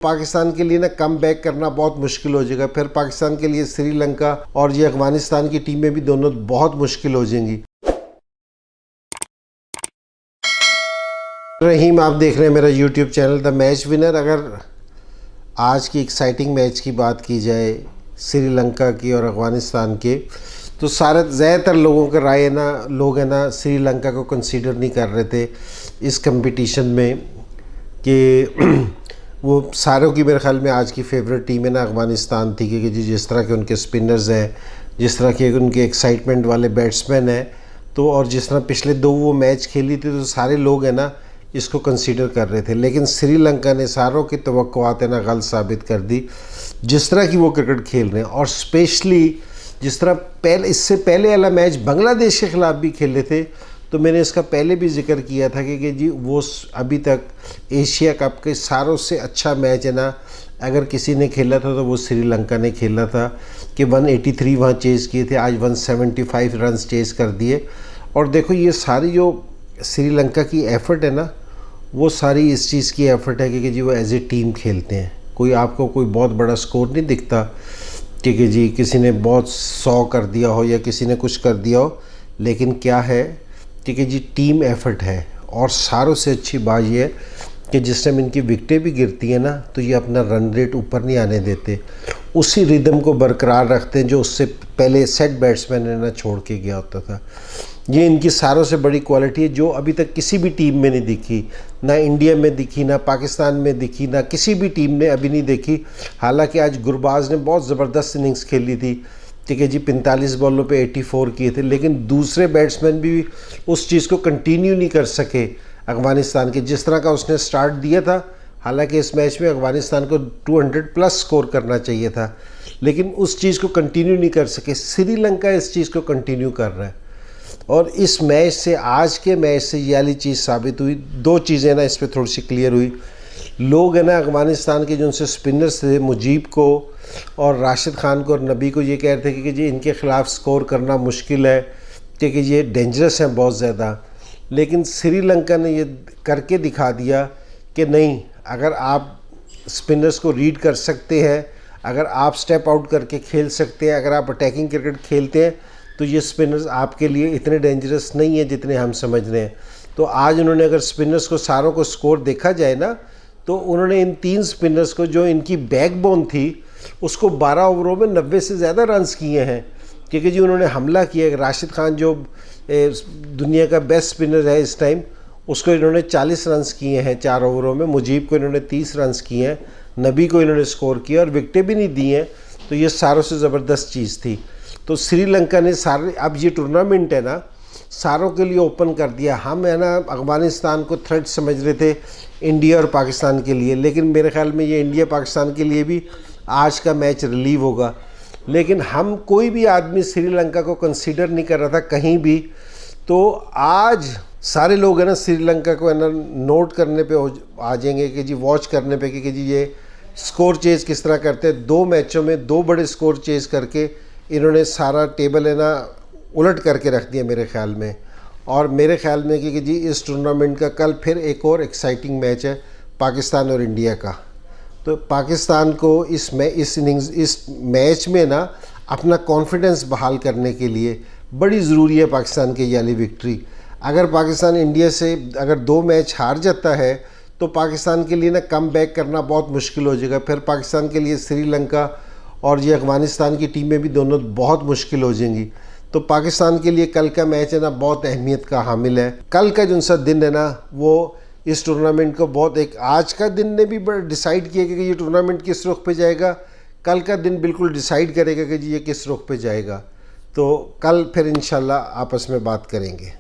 पाकिस्तान के लिए ना कम बैक करना बहुत मुश्किल हो जाएगा। फिर पाकिस्तान के लिए श्रीलंका और ये अफगानिस्तान की टीमें भी दोनों बहुत मुश्किल हो जाएंगी। रहीम, आप देख रहे हैं मेरा YouTube channel the match winner. अगर आज की एक्साइटिंग मैच की बात की जाए श्रीलंका की और अफगानिस्तान के, तो ज़्यादातर लोगों का राय है ना, लोग है ना श्रीलंका को कंसीडर नहीं कर रहे थे इस कंपटीशन में कि वो सारों की मेरे ख्याल में आज की फेवरेट टीम है ना अफगानिस्तान थी, क्योंकि जिस तरह के उनके स्पिनर्स हैं, जिस तरह के उनके एक्साइटमेंट वाले बैट्समैन हैं, तो और जिस तरह पिछले दो वो मैच खेली थी, तो सारे लोग हैं ना इसको कंसीडर कर रहे थे। लेकिन श्रीलंका ने सारों की तवक्कुआत है ना गलत साबित कर दी, जिस तरह की वो क्रिकेट खेल रहे हैं। और स्पेशली जिस तरह इससे पहले वाला मैच बांग्लादेश के ख़िलाफ़ भी खेले थे, तो मैंने इसका पहले भी जिक्र किया था कि जी वो अभी तक एशिया कप के सारों से अच्छा मैच है ना, अगर किसी ने खेला था तो वो श्रीलंका ने खेला था कि 183 वहाँ चेज़ किए थे, आज 175 रन चेज़ कर दिए। और देखो ये सारी जो श्रीलंका की एफ़र्ट है ना, वो सारी इस चीज़ की एफ़र्ट है कि जी वो एज ए टीम खेलते हैं। कोई आपको कोई बहुत बड़ा स्कोर नहीं दिखता कि जी किसी ने बहुत 100 कर दिया हो या किसी ने कुछ कर दिया हो, लेकिन क्या है कि जी टीम एफ़र्ट है। और सारों से अच्छी बात यह है कि जिस टाइम इनकी विकटें भी गिरती हैं ना, तो ये अपना रन रेट ऊपर नहीं आने देते, उसी रिदम को बरकरार रखते हैं जो उससे पहले सेट बैट्समैन ने ना छोड़ के गया होता था। ये इनकी सारों से बड़ी क्वालिटी है जो अभी तक किसी भी टीम में नहीं दिखी, ना इंडिया में दिखी, ना पाकिस्तान में दिखी, ना किसी भी टीम ने अभी नहीं देखी। हालांकि आज गुरबाज ने बहुत ज़बरदस्त इनिंग्स खेली थी, ठीक है जी, 45 बॉलों पे 84 किए थे, लेकिन दूसरे बैट्समैन भी उस चीज़ को कंटिन्यू नहीं कर सके अफगानिस्तान के, जिस तरह का उसने स्टार्ट दिया था। हालांकि इस मैच में अफगानिस्तान को 200 प्लस स्कोर करना चाहिए था, लेकिन उस चीज़ को कंटिन्यू नहीं कर सके। श्रीलंका इस चीज़ को कंटिन्यू कर रहा है, और इस मैच से, आज के मैच से ये वाली चीज़ साबित हुई। दो चीज़ें ना इस पर थोड़ी सी क्लियर हुई। लोग है ना अफगानिस्तान के जो उनसे स्पिनर्स थे, मुजीब को और राशिद खान को और नबी को, ये कह रहे थे कि जी इनके ख़िलाफ़ स्कोर करना मुश्किल है, क्योंकि ये डेंजरस हैं बहुत ज़्यादा। लेकिन श्रीलंका ने ये करके दिखा दिया कि नहीं, अगर आप स्पिनर्स को रीड कर सकते हैं, अगर आप स्टेप आउट करके खेल सकते हैं, अगर आप अटैकिंग क्रिकेट खेलते हैं, तो ये स्पिनर्स आपके लिए इतने डेंजरस नहीं है जितने हम समझ रहे हैं। तो आज उन्होंने, अगर स्पिनर्स को सारों को स्कोर देखा जाए ना, तो उन्होंने इन 3 स्पिनर्स को, जो इनकी बैकबोन थी, उसको 12 ओवरों में 90 से ज़्यादा रन्स किए हैं, क्योंकि जी उन्होंने हमला किया। राशिद खान जो दुनिया का बेस्ट स्पिनर है इस टाइम, उसको इन्होंने 40 रन्स किए हैं 4 ओवरों में। मुजीब को इन्होंने 30 रन्स किए हैं, नबी को इन्होंने स्कोर किया और विकटें भी नहीं दी हैं। तो ये सारों से ज़बरदस्त चीज़ थी। तो श्रीलंका ने सारे, अब ये टूर्नामेंट है ना सारों के लिए ओपन कर दिया। हम है ना अफगानिस्तान को थ्रेट समझ रहे थे इंडिया और पाकिस्तान के लिए, लेकिन मेरे ख्याल में ये इंडिया पाकिस्तान के लिए भी आज का मैच रिलीव होगा। लेकिन हम, कोई भी आदमी श्रीलंका को कंसीडर नहीं कर रहा था कहीं भी। तो आज सारे लोग है ना श्रीलंका को है ना नोट करने पे आ जाएंगे कि जी, वॉच करने पे कि जी ये स्कोर चेज़ किस तरह करते हैं। 2 मैचों में 2 बड़े स्कोर चेज़ करके इन्होंने सारा टेबल है ना उलट करके रख दिया मेरे ख्याल में। और मेरे ख्याल में कि जी इस टूर्नामेंट का कल फिर एक और एक्साइटिंग मैच है पाकिस्तान और इंडिया का। तो पाकिस्तान को इस मैच में ना अपना कॉन्फिडेंस बहाल करने के लिए बड़ी ज़रूरी है पाकिस्तान की ये वाली विक्ट्री। अगर पाकिस्तान इंडिया से अगर 2 मैच हार जाता है, तो पाकिस्तान के लिए ना कम बैक करना बहुत मुश्किल हो जाएगा। फिर पाकिस्तान के लिए श्रीलंका और ये अफगानिस्तान की टीमें भी दोनों बहुत मुश्किल हो जाएंगी। तो पाकिस्तान के लिए कल का मैच है ना बहुत अहमियत का हामिल है। कल का जो सा दिन है ना, वो इस टूर्नामेंट को बहुत, एक आज का दिन ने भी डिसाइड किया कि ये टूर्नामेंट किस रुख पे जाएगा। कल का दिन बिल्कुल डिसाइड करेगा कि जी ये किस रुख पे जाएगा। तो कल फिर इंशाल्लाह आपस में बात करेंगे।